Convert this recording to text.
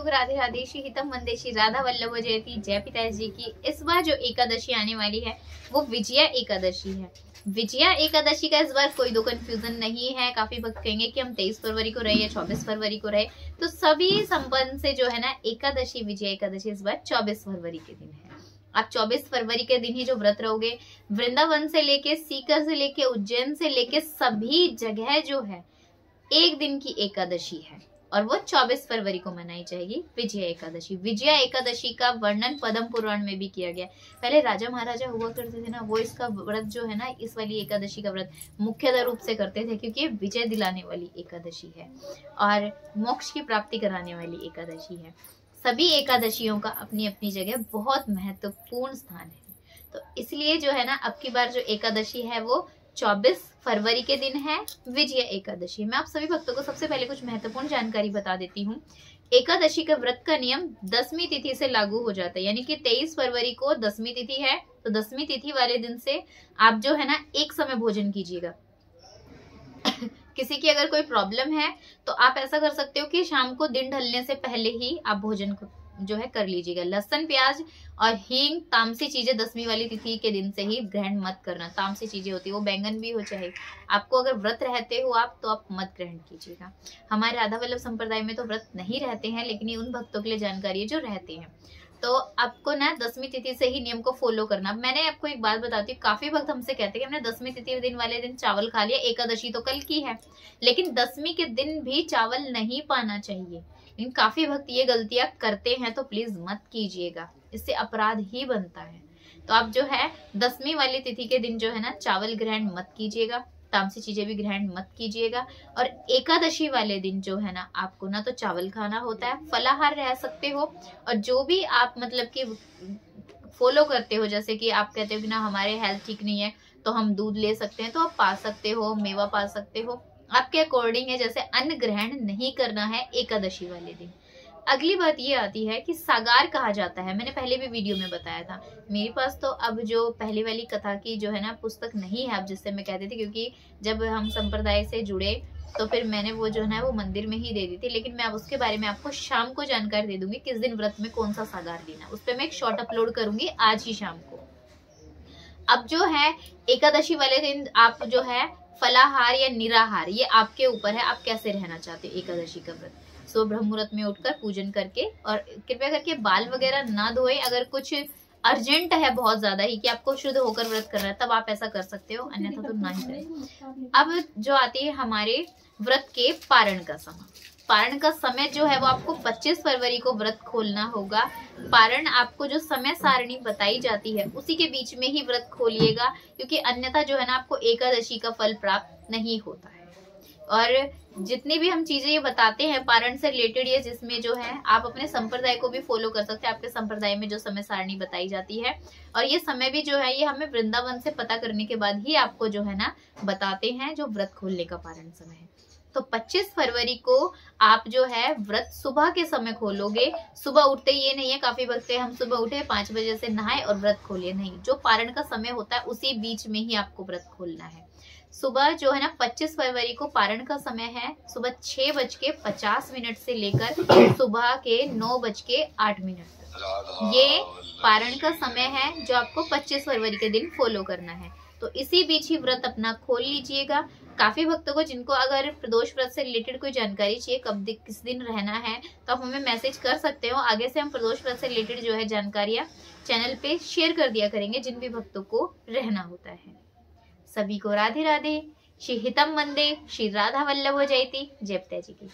युग, राधे राधे। श्री हितम वंदे श्री राधा वल्लभ जयती। जय पिताजी जी की इस बार जो एकादशी आने वाली है वो विजया एकादशी है। विजया एकादशी का इस बार कोई दो कंफ्यूजन नहीं है। काफी भक्त कहेंगे कि हम 23 फरवरी को रहे या 24 फरवरी को रहे, तो सभी संपन्न से जो है ना एकादशी, विजया एकादशी इस बार 24 फरवरी के दिन है। आप 24 फरवरी के दिन ही जो व्रत रहोगे, वृंदावन से लेके, सीकर से लेके, उज्जैन से लेके सभी जगह जो है एक दिन की एकादशी है और वो 24 फरवरी को मनाई जाएगी विजया एकादशी। विजया एकादशी का वर्णन पद्म पुराण में भी किया गया। पहले राजा महाराजा हुआ करते थे ना, वो इसका व्रत जो है ना, इस वाली एकादशी का व्रत मुख्यतः रूप से करते थे, क्योंकि ये विजय दिलाने वाली एकादशी है और मोक्ष की प्राप्ति कराने वाली एकादशी है। सभी एकादशियों का अपनी अपनी जगह बहुत महत्वपूर्ण स्थान है। तो इसलिए जो है ना, अब की बार जो एकादशी है वो 24 फरवरी के दिन है विजया एकादशी। मैं आप सभी भक्तों को सबसे पहले कुछ महत्वपूर्ण जानकारी बता देती हूँ। एकादशी का व्रत का नियम 10वीं तिथि से लागू हो जाता है, यानी कि 23 फरवरी को 10वीं तिथि है, तो 10वीं तिथि वाले दिन से आप जो है ना एक समय भोजन कीजिएगा। किसी की अगर कोई प्रॉब्लम है तो आप ऐसा कर सकते हो कि शाम को दिन ढलने से पहले ही आप भोजन जो है कर लीजिएगा। लहसुन, प्याज और हींग, तामसी चीजें 10वीं वाली तिथि के दिन से ही ग्रहण मत करना। तामसी चीजें होती है, वो बैंगन भी हो, चाहे आपको अगर व्रत रहते हो आप, तो आप मत ग्रहण कीजिएगा। हमारे राधा वल्लभ संप्रदाय में तो व्रत नहीं रहते हैं, लेकिन ये उन भक्तों के लिए जानकारी है जो रहते हैं। तो आपको ना 10वीं तिथि से ही नियम को फॉलो करना। मैंने आपको एक बात बताती हूँ, काफी भक्त हमसे कहते हैं कि हमने 10वीं तिथि दिन वाले दिन चावल खा लिया, एकादशी तो कल की है, लेकिन 10वीं के दिन भी चावल नहीं पाना चाहिए। लेकिन काफी भक्त ये गलतियां करते हैं, तो प्लीज मत कीजिएगा, इससे अपराध ही बनता है। तो आप जो है 10वीं वाली तिथि के दिन जो है ना चावल ग्रहण मत कीजिएगा, तामसी चीजें भी ग्रहण मत कीजिएगा। और एकादशी वाले दिन जो है ना आपको ना तो चावल खाना होता है, फलाहार रह सकते हो, और जो भी आप मतलब कि फॉलो करते हो, जैसे कि आप कहते हो कि ना हमारे हेल्थ ठीक नहीं है तो हम दूध ले सकते हैं, तो आप पा सकते हो, मेवा पा सकते हो, आपके अकॉर्डिंग है। जैसे अन्न ग्रहण नहीं करना है एकादशी वाले दिन। अगली बात ये आती है कि सागार कहा जाता है। मैंने पहले भी वीडियो में बताया था। मेरे पास तो अब जो पहले वाली कथा की जो है ना पुस्तक नहीं है अब, जिससे मैं कहती थी, क्योंकि जब हम संप्रदाय से जुड़े तो फिर मैंने वो जो है वो मंदिर में ही दे दी थी। लेकिन मैं अब उसके बारे में आपको शाम को जानकारी दे दूंगी, किस दिन व्रत में कौन सा सागार लेना। उस पर मैं एक शॉर्ट अपलोड करूंगी आज ही शाम को। अब जो है एकादशी वाले दिन आप जो है फलाहार या निराहार, ये आपके ऊपर है, आप कैसे रहना चाहते हो एकादशी का व्रत। सुबह ब्रह्म मुहूर्त में उठकर पूजन करके, और कृपया करके बाल वगैरह ना धोए। अगर कुछ अर्जेंट है बहुत ज्यादा ही कि आपको शुद्ध होकर व्रत करना है, तब आप ऐसा कर सकते हो, अन्यथा तो ना ही करें। अब जो आती है हमारे व्रत के पारण का समय। पारण का समय जो है वो आपको 25 फरवरी को व्रत खोलना होगा। पारण आपको जो समय सारणी बताई जाती है उसी के बीच में ही व्रत खोलिएगा, क्योंकि अन्यथा जो है ना आपको एकादशी का फल प्राप्त नहीं होता है। और जितनी भी हम चीजें ये बताते हैं पारण से रिलेटेड, ये जिसमें जो है आप अपने संप्रदाय को भी फॉलो कर सकते हैं। आपके संप्रदाय में जो समय सारणी बताई जाती है, और ये समय भी जो है ये हमें वृंदावन से पता करने के बाद ही आपको जो है ना बताते हैं जो व्रत खोलने का पारण समय है। तो 25 फरवरी को आप जो है व्रत सुबह के समय खोलोगे। सुबह उठते ये नहीं है, काफी वक्त से हम सुबह उठे 5 बजे से नहाए और व्रत खोले, नहीं। जो पारण का समय होता है उसी बीच में ही आपको व्रत खोलना है। सुबह जो है ना 25 फरवरी को पारण का समय है सुबह 6:50 से लेकर सुबह के 9:08 तक। ये पारण का समय है जो आपको 25 फरवरी के दिन फॉलो करना है। तो इसी बीच ही व्रत अपना खोल लीजिएगा। काफी भक्तों को जिनको अगर प्रदोष व्रत से रिलेटेड कोई जानकारी चाहिए, कब किस दिन रहना है, तो आप हमें मैसेज कर सकते हो। आगे से हम प्रदोष व्रत से रिलेटेड जो है जानकारियां चैनल पे शेयर कर दिया करेंगे, जिन भी भक्तों को रहना होता है। सभी को राधे राधे। श्री हितम वंदे श्री राधा वल्लभ जयती। जय पिताजी की।